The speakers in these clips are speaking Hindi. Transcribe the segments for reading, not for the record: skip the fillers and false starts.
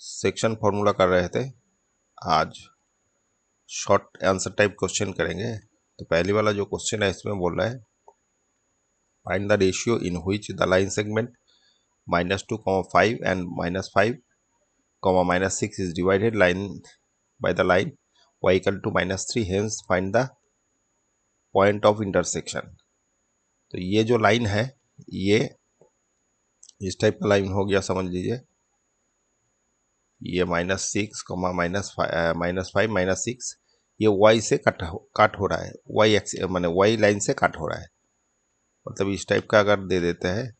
सेक्शन फॉर्मूला कर रहे थे। आज शॉर्ट आंसर टाइप क्वेश्चन करेंगे। तो पहली वाला जो क्वेश्चन है इसमें बोल रहा है find the ratio in which the line segment -2, 5 and -5, -6 is divided line by the line y equal to -3, hence find the point of intersection। तो ये जो लाइन है ये इस टाइप का लाइन हो गया, समझ लीजिए। ये -6, -5, -6 ये y से कट हो रहा है, y एक्स माने y लाइन से कट हो रहा है। मतलब इस टाइप का अगर दे देते हैं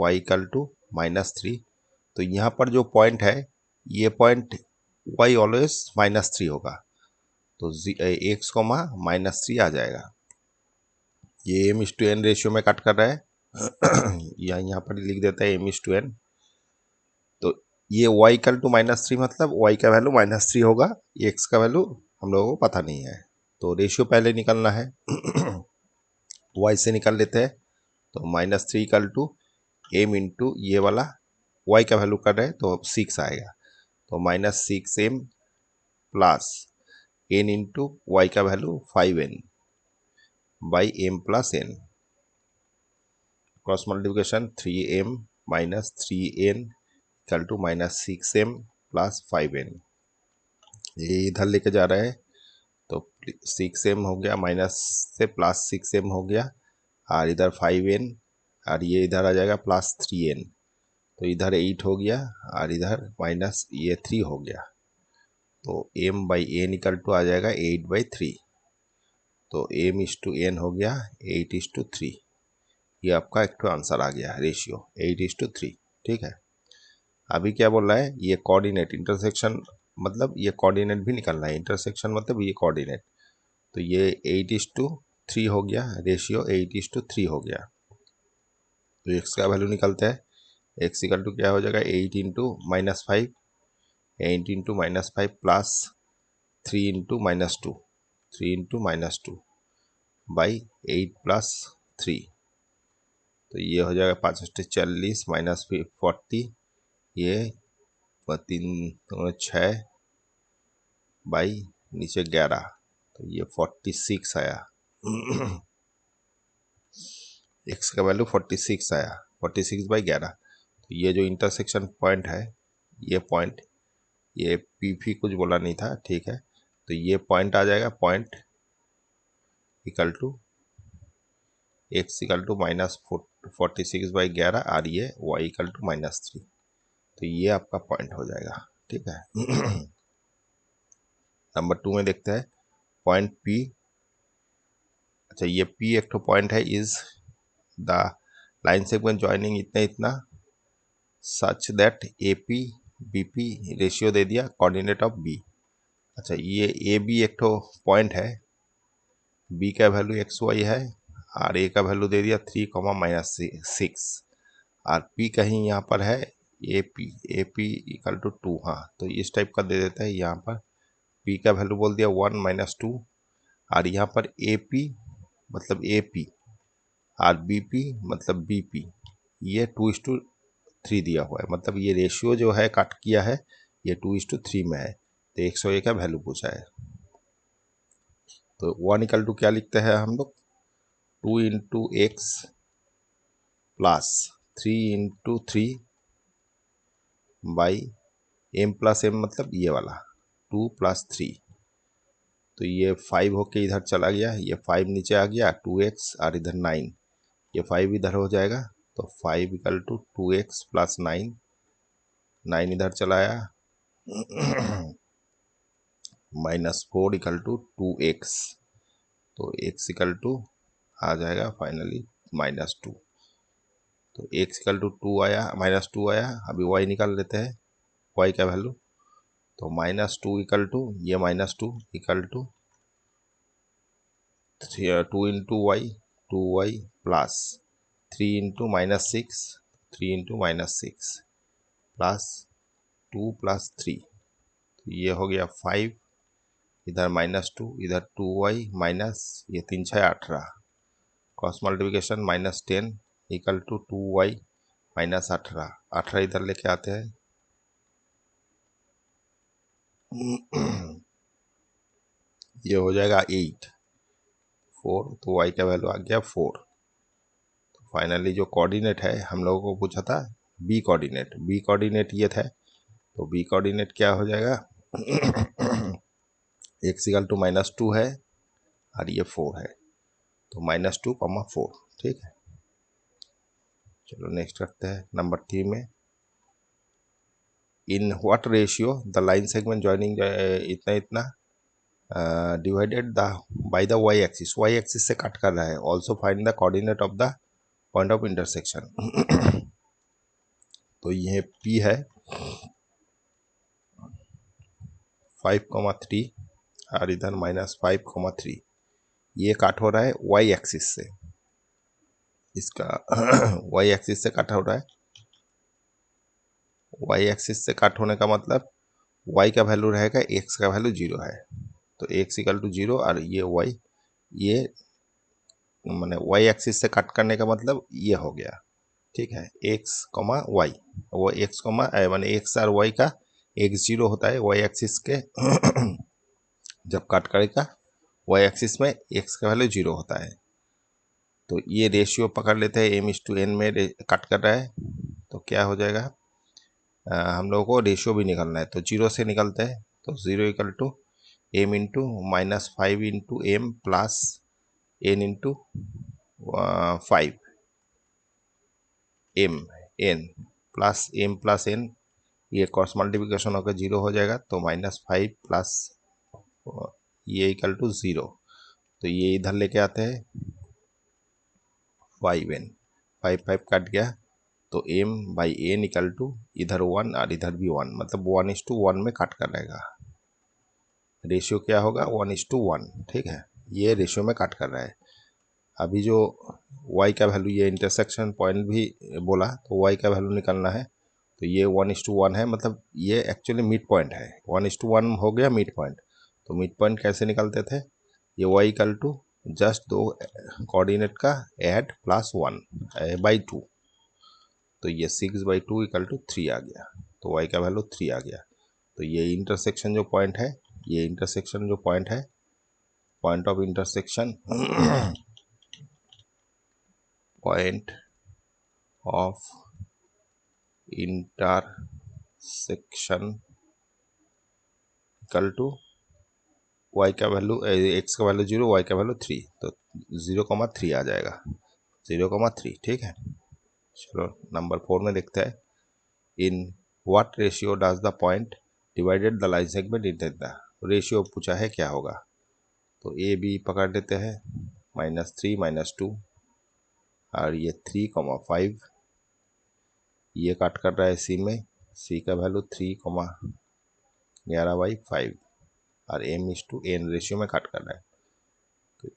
y इक्वल टू -3, तो यहाँ पर जो पॉइंट है ये पॉइंट y ऑलवेज -3 होगा, तो x, -3 आ जाएगा। ये m/n रेशियो में कट कर रहा है यहाँ पर लिख देता है m/n। तो ये y इक्वल टू -3 मतलब y का वैल्यू -3 होगा, x का वैल्यू हम लोगों को पता नहीं है। तो रेशियो पहले निकलना है y से निकाल लेते हैं। तो -3 इक्वल टू m इंटू ये वाला y का वैल्यू कर रहे हैं तो 6 आएगा। तो -6m plus n into y का value 5n by m plus n। Cross multiplication 3m minus 3n equal to -6m plus 5n। ये इधर लेके जा रहा है तो 6m हो गया, माइनस से प्लस 6m हो गया, और इधर 5n, और ये इधर आ जाएगा प्लस 3n। तो इधर 8 हो गया और इधर माइनस ये 3 हो गया। तो m by n equal to आ जाएगा 8/3। तो m/n हो गया 8:3। ये आपका एक तो आंसर आ गया, रेशियो 8:3। ठीक है। अभी क्या बोल रहा है, ये कोऑर्डिनेट इंटरसेक्शन, मतलब ये कोऑर्डिनेट भी निकलना है। इंटरसेक्शन मतलब ये कोऑर्डिनेट। तो ये 8:3 हो गया, रेशियो 8:3 हो गया। तो x का वैल्यू निकलता है, x इक्वल टू क्या हो जाएगा 8 into -5, 8 into -5 plus 3 into -2, 3 into -2 by 8 plus 3। तो ये हो जाएगा 5 40 माइनस 40, ये 3 6 बाई नीचे 11, तो ये 46 आया x का वैल्यू 46 आया, 46/11। तो ये जो इंटरसेक्शन पॉइंट है, ये पॉइंट, ये पी कुछ बोला नहीं था, ठीक है। तो ये पॉइंट आ जाएगा, point equal to x equal to -46/11 और ये y इक्वल टू -3। तो ये आपका पॉइंट हो जाएगा। ठीक है नंबर 2 में देखते हैं पॉइंट P। अच्छा, ये P एक तो पॉइंट है, is the line segment joining इतना इतना such that AP BP ratio दे दिया, कोऑर्डिनेट ऑफ B। अच्छा, ये AB एक तो पॉइंट है, B का वैल्यू XY है, और A का वैल्यू दे दिया 3, -6, और P कहीं यहाँ पर है AP इक्वल टू 2। हाँ, तो इस टाइप का दे देता है। यहाँ पर P का वैल्यू बोल दिया 1 - 2, और यहाँ पर AP मतलब AP और BP मतलब BP, ये 2:3 दिया हुआ है। मतलब ये रेशियो जो है कट किया है, ये 2:3 में है। तो 101 का वैल्यू पूछा है। तो 1 इक्वल टू क्या लिखते हैं हम लोग, 2 into x plus 3 into 3 by m plus m, मतलब ये वाला 2 + 3। तो ये 5 होके इधर चला गया, ये 5 नीचे आ गया, 2x और इधर 9, ये 5 इधर हो जाएगा। तो 5 इक्वल टू 2x प्लस 9, 9 इधर चलाया -4 इक्वल टू 2x। तो x इक्वल टू आ जाएगा फाइनली -2। तो x इक्वल टू 2 आया, -2 आया। अभी y निकाल लेते हैं, y का वैल्यू। तो -2 इक्वल टू ये -2 equal to 2 into Y, 2y plus 3 into -6, 3 into -6 plus 2 + 3। तो ये हो गया 5, इधर -2, इधर 2y माइनस ये 3 6 18, cross multiplication -10 equal to 2y - 18, 18 इधर लेके आते हैं, ये हो जाएगा 8 4, तो y का वैल्यू आ गया 4। तो फाइनली जो कोऑर्डिनेट है हम लोगों को पूछा था बी कोऑर्डिनेट ये था। तो बी कोऑर्डिनेट क्या हो जाएगा x इक्वल टू -2 है और ये 4 है, तो -2, 4। ठीक है, चलो नेक्स्ट करते हैं नंबर 3 में। In what ratio the line segment joining इतना इतना divided the by the y axis से कट कर रहा है। Also find the coordinate of the point of intersection. तो ये P है 5,3 और इधर -5,3। ये कट हो रहा है y एक्सिस से, इसका y एक्सिस से कट हो रहा है। y एक्सिस से कट होने का मतलब y का वैल्यू रहेगा, x का वैल्यू 0 है, तो x इक्वल टू 0 और ये y, ये मैंने y एक्सिस से कट करने का मतलब ये हो गया। ठीक है, x, y, वो x, मैंने x और y का x 0 होता है y एक्सिस के जब कट करेगा y एक्सिस में x का वैल्यू 0 होता है। तो ये रेशियो पकड़ लेते हैं m/n में कट कर रहा है, तो क्या हो जाएगा, हम लोगों को रेशियो भी निकलना है, तो 0 से निकलते हैं। तो 0 equal to m into -5 into M plus n into 5 n plus n, ये क्रॉस मल्टीप्लिकेशन होकर 0 हो जाएगा, तो -5 प्लस ये इक्वल टू 0। तो ये इधर लेके आते हैं 5n, 5 कट गया, तो m/n इक्वल टू इधर 1 और इधर भी 1, मतलब 1:1 में कट कर रहेगा। रेशियो क्या होगा 1:1। ठीक है, ये रेशियो में कट कर रहा है। अभी जो y का वैल्यू, ये इंटरसेक्शन पॉइंट भी बोला, तो y का वैल्यू निकालना है। तो ये 1:1 है, मतलब ये एक्चुअली मिड पॉइंट है। 1:1 हो गया मिड पॉइंट। तो मिड पॉइंट कैसे निकालते थे, ये y इक्वल टू जस्ट दो कोऑर्डिनेट का ऐड +1/2, तो ये 6/2 इक्वल टू 3 आ गया। तो y का वैल्यू 3 आ गया। तो ये इंटरसेक्शन जो पॉइंट है, ये इंटरसेक्शन जो पॉइंट है, point of intersection point of intersection equal to y का वैल्यू, x का वैल्यू 0, y का वैल्यू 3, तो 0,3 आ जाएगा, 0,3। ठीक है, चलो नंबर 4 में देखते हैं। In what ratio does the point divided the line segment in the ratio पूछा है क्या होगा। तो ए बी पकड़ लेते हैं, -3 -2 और ये 3,5, ये काट कर रहा है सी में, सी का वैल्यू 3,11/5 और m/n रेशियो में काट कर रहा है। तो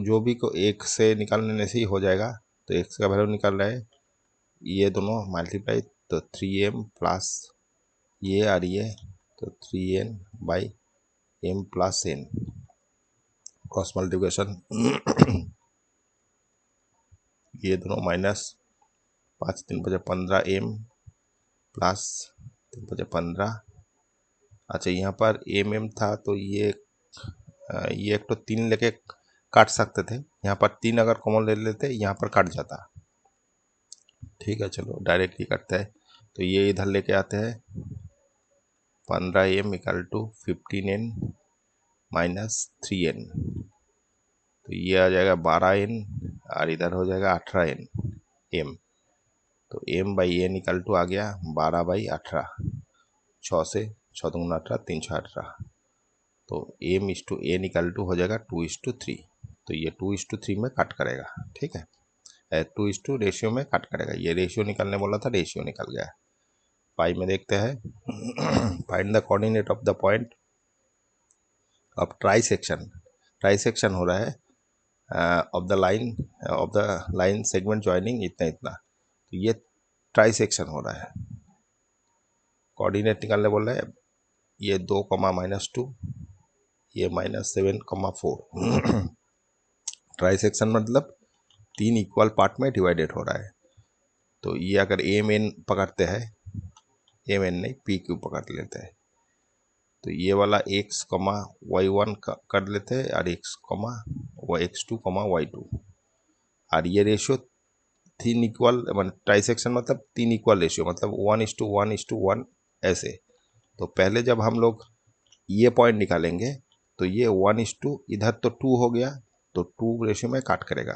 जो भी को एक से निकालने से ही हो जाएगा। तो x का वैल्यू निकाल रहा है, ये दोनों मल्टीप्लाई, तो 3m प्लस ये और ये, तो 3n/m plus n, cross multiplication ये दोनों -5×3=15m प्लस 3×15। अच्छा, यहाँ पर m था, तो ये एक तो 3 लेके काट सकते थे, यहाँ पर 3 अगर कॉमन ले लेते यहाँ पर कट जाता। ठीक है, चलो डायरेक्ट ही करते हैं। तो ये इधर लेके आते हैं, 15m equal to 15n -3n, तो ये आ जाएगा 12n और इधर हो जाएगा 18n m। तो m/n इक्वल टू आ गया 12/18, 6 से 6 दूना 18, 3 6 18। तो m/n इक्वल टू हो जाएगा 2:3। तो ये 2:3 में कट करेगा। ठीक है, 2:2 रेशियो में कट करेगा। ये रेशियो निकालने बोला था, रेशियो निकल गया। पाई में देखते हैं find the coordinate of the point of trisection हो रहा है of the line segment joining इतना इतना। तो ये ट्राइसेक्शन हो रहा है, कोऑर्डिनेट निकालने बोल रहा है। ये 2, -2, ये -7,4 ट्राइसेक्शन मतलब 3 इक्वल पार्ट में डिवाइडेड हो रहा है। तो ये अगर एम एन पकड़ते हैं, एम एन नहीं पी क्यू पकड़ लेते हैं, तो ये वाला x कमा y1 कर लेते हैं और x कमा x2 कमा y2, और ये रेशियो 3 इक्वल, मतलब ट्राइसेक्शन मतलब 3 इक्वल रेशियो, मतलब 1:1:1 ऐसे। तो पहले जब हम लोग ये पॉइंट निकालेंगे तो ये 1:, इधर तो 2 हो गया, तो 2 रेशियो में काट करेगा,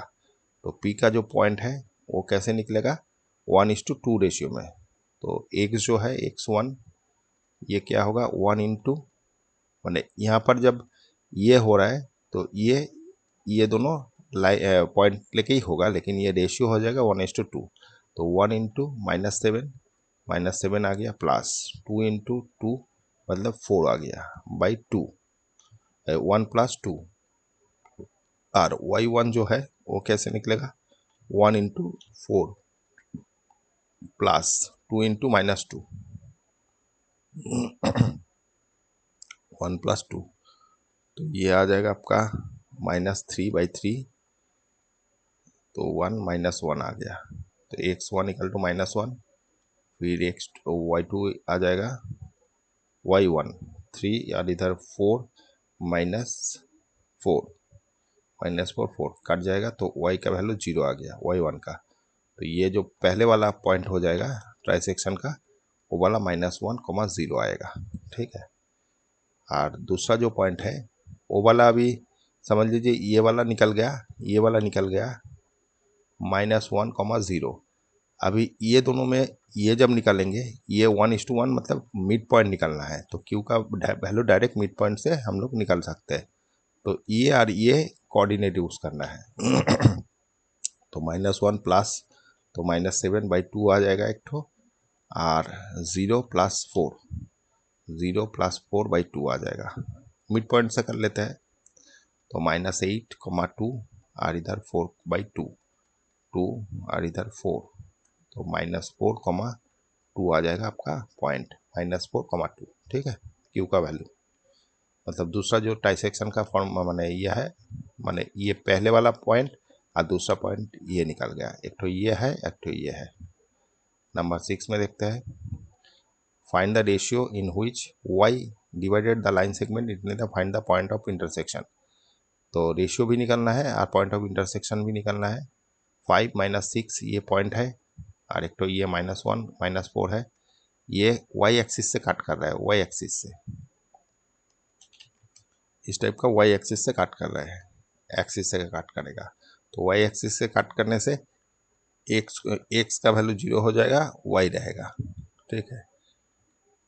तो P का जो पॉइंट है वो कैसे निकलेगा, 1:2 रेशियो में। तो x जो है x1, ये क्या होगा 1 मैंने यहाँ पर जब ये हो रहा है तो ये दोनों पॉइंट लेके ही होगा, लेकिन ये रेशियो हो जाएगा 1:2। तो 1 × -7 आ गया, प्लस 2 × 2 मतलब 4 आ गया, बाई 2, 1 + 2। और y1 जो है वो कैसे निकलेगा, 1 × 4 प्लस 2 × -2, 1 + 2, तो ये आ जाएगा आपका -3/3, तो 1 -1 आ गया, तो x1 = -1, फिर y2 आ जाएगा y1 3, और इधर 4 -4 4 कट जाएगा, तो y का वैल्यू 0 आ गया y1 का। तो ये जो पहले वाला पॉइंट हो जाएगा ट्राइसेक्शन का, वो वाला -1, 0 आएगा, ठीक है। और दूसरा जो पॉइंट है वो वाला अभी समझ लीजिए ये वाला निकल गया, ये वाला निकल गया, -1, 0। अभी ये दोनों में ये जब निकालेंगे, ये 1:1 मतलब मिड पॉइंट निकलना है, तो Q का वैल्यू डायरेक्ट मिड पॉइंट से हम लोग निकाल सकते हैं। तो ये और ये कोऑर्डिनेट यूज करना है। तो -1 प्लस, तो -7/2 आ जाएगा एक ठो, और 0 + 4, 0 + 4/2 आ जाएगा। मिड पॉइंट से कर लेते हैं, तो -8, 2, और इधर 4/2, 2 और इधर 4, तो -4, 2 आ जाएगा आपका पॉइंट, -4, 2, ठीक है। Q का वैल्यू मतलब दूसरा जो ट्राइसेक्शन का फॉर्म माने यह है, माने ये पहले वाला पॉइंट और दूसरा पॉइंट ये निकल गया, एक तो ये है, एक तो ये है। नंबर 6 में देखते हैं, find the ratio in which y divided the line segment it find the point of intersection. तो रेशियो भी निकलना है और पॉइंट ऑफ इंटरसेक्शन भी निकलना है। 5 - 6 ये पॉइंट है, और एक तो ये -1 -4 है, ये y एक्सिस से काट कर रहा है, y एक्सिस से इस टाइप का y एक्सिस से काट कर रहे हैं, एक्सिस से काट करेगा। तो y एक्सिस से काट करने से x का वैल्यू 0 हो जाएगा, y रहेगा, ठीक है।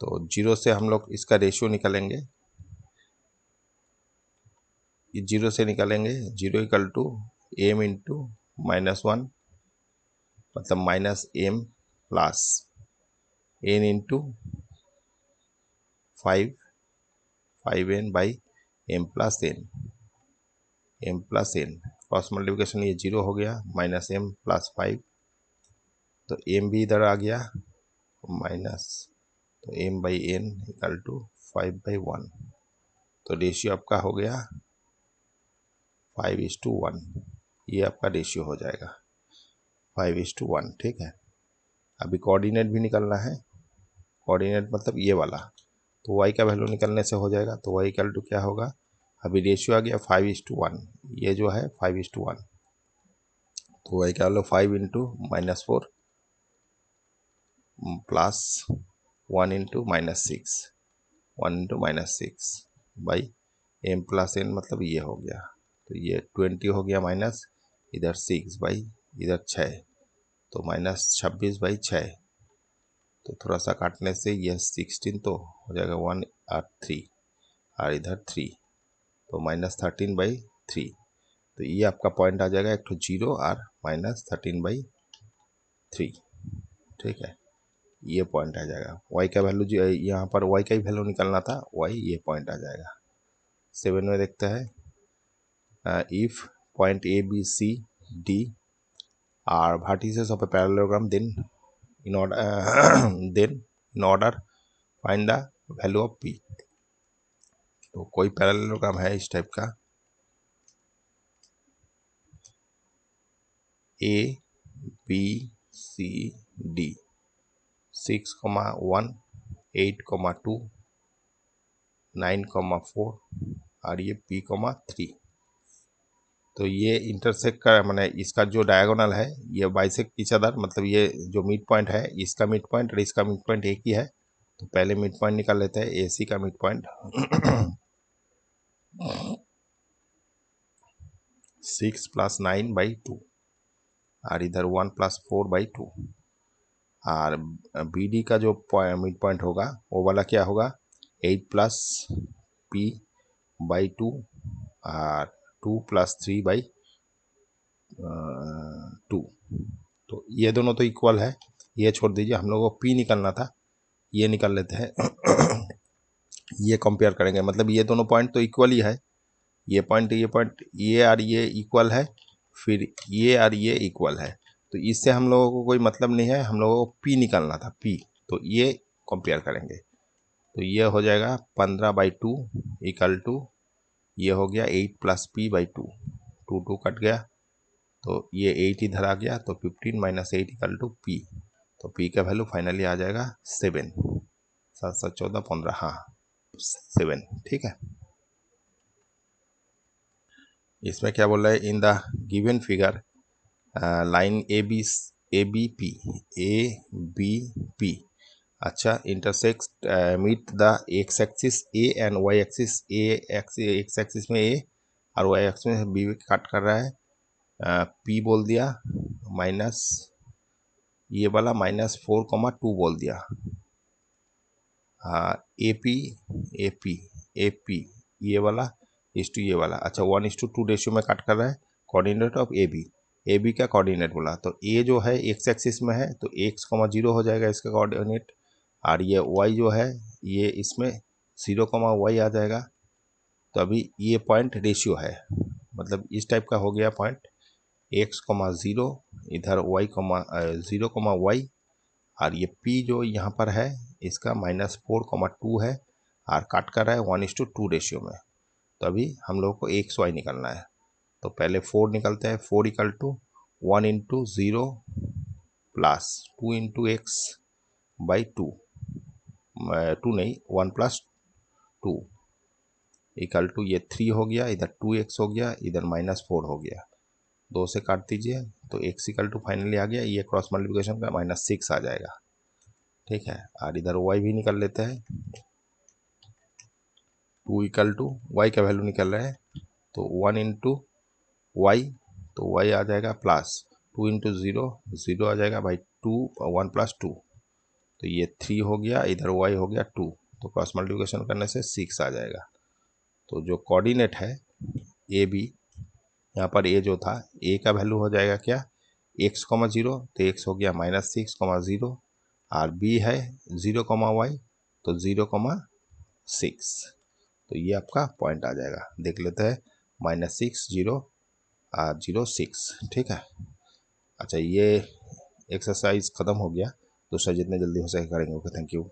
तो 0 से हम लोग इसका रेशियो निकालेंगे, ये 0 से निकालेंगे, 0 = m × -1 मतलब -m plus n × 5, 5n/m + n, m + n cross multiplication, ये 0 हो गया, -m + 5, तो m भी इधर आ गया, माइनस, तो m/n = 5/1, तो रेशियो आपका हो गया 5:1, ये आपका रेशियो हो जाएगा 5:1, ठीक है। अभी कोऑर्डिनेट भी निकलना है, कोऑर्डिनेट मतलब ये वाला, तो y का वैल्यू निकलने से हो जाएगा, तो y = क्या होगा, अभी रेशियो आ गया 5:1, ये जो है 5:1, तो y का वैल्यू 5 × -4 प्लस 1 × -6, 1 × -6/m + n मतलब ये हो गया, तो ये 20 हो गया, माइनस इधर 6 इधर 6, तो -26/6, तो थोड़ा सा काटने से यह 16 तो हो जाएगा 1 और 3, और इधर 3, तो -13/3, तो ये आपका पॉइंट आ जाएगा एक तो 0 और -13/3, ठीक है। ये पॉइंट आ जाएगा, y का वैल्यू जो यहाँ पर y का ही वैल्यू निकलना था, y ये पॉइंट आ जाएगा। 7 में देखते हैं, if point A B C D are vertices of a parallelogram, then in order find the value of P। तो कोई पैरेललोग्राम है इस टाइप का, A B C D, 6, 1, 8, 2, 9,4 और ये P,3। तो ये इंटरसेक्ट का मैंने इसका जो डायगोनल है ये बाइसेक्ट ईच अदर, मतलब ये जो मिड पॉइंट है इसका मिड पॉइंट और इसका मिड पॉइंट एक ही है। तो पहले मिड पॉइंट निकाल लेते हैं, AC का मिड पॉइंट 6 + 9/2 और इधर 1 + 4/2 और BD का जो मिड पॉइंट होगा वो वाला क्या होगा 8 + P/2 और 2 + 3/2। तो ये दोनों तो इक्वल है, ये छोड़ दीजिए, हम लोगों को P निकालना था, ये निकाल लेते हैं ये कंपेयर करेंगे, मतलब ये दोनों पॉइंट तो इक्वल ही है, ये पॉइंट ये और ये इक्वल है, फिर ये और ये इक्वल है। तो इससे हम लोगों को कोई मतलब नहीं है, हम लोगों को P निकालना था, P। तो ये कंपेयर करेंगे, तो ये हो जाएगा 15/2 = ये हो गया 8 + P/2, 2 कट गया, तो ये 8 इधर आ गया, तो 15 - 8 = P। तो P का वैल्यू फाइनली आ जाएगा 7, 7 7 14 15, हाँ 7, ठीक है। इसमें क्या बोल रहा है, in the given figure line ABP अच्छा intersect meet the x axis A and y axis, x axis में A और वाई एक्सिस में B काट कर रहा है। P बोल दिया माइनस ये वाला -4,2 बोल दिया। AP ये वाला इस टू ये वाला, अच्छा 1:2 रेशियो में काट कर रहा है। कोऑर्डिनेट ऑफ AB का कोऑर्डिनेट बोला, तो A जो है एक्स एक्सिस में है तो x,0 हो जाएगा इसका कोऑर्डिनेट, और ये Y जो है ये इसमें 0,y आ जाएगा। तो अभी ये पॉइंट रेशियो है, मतलब इस टाइप का हो गया पॉइंट x,0 इधर y,0,y, और ये P जो यहाँ पर है इसका -4,2 है और काट कर रहा है 1:2 रेशियो में। तो अभी हम लोग को XY निकालना है, तो पहले 4 निकलते हैं। 4 = 1 × 0 + 2 × x/2, 2 नहीं 1 + 2 = ये 3 हो गया, इधर 2x हो गया, इधर -4 हो गया, 2 से काट दीजिए तो x = फाइनली आ गया, ये क्रॉस मल्टीप्लिकेशन का -6 आ जाएगा, ठीक है। और इधर y भी निकल लेते हैं, 2 = y का वैल्यू निकल रहा है, तो 1 × y, तो y आ जाएगा प्लस 2 × 0, 0 आ जाएगा भाई 2, 1 + 2, तो ये 3 हो गया, इधर y हो गया 2, तो क्रॉस मल्टीप्लिकेशन करने से 6 आ जाएगा। तो जो कोऑर्डिनेट है AB, यहाँ पर A जो था A का वैल्यू हो जाएगा क्या x,0, तो x हो गया -6,0, और B है 0,y, तो 0,6, तो ये आपका पॉइंट आ जाएगा। देख लेते हैं -6 0 और 0,6, ठीक है। अच्छा ये एक्सरसाइज ख़त्म हो गया, दूसरा जितने जल्दी हो सके करेंगे। Okay, thank you.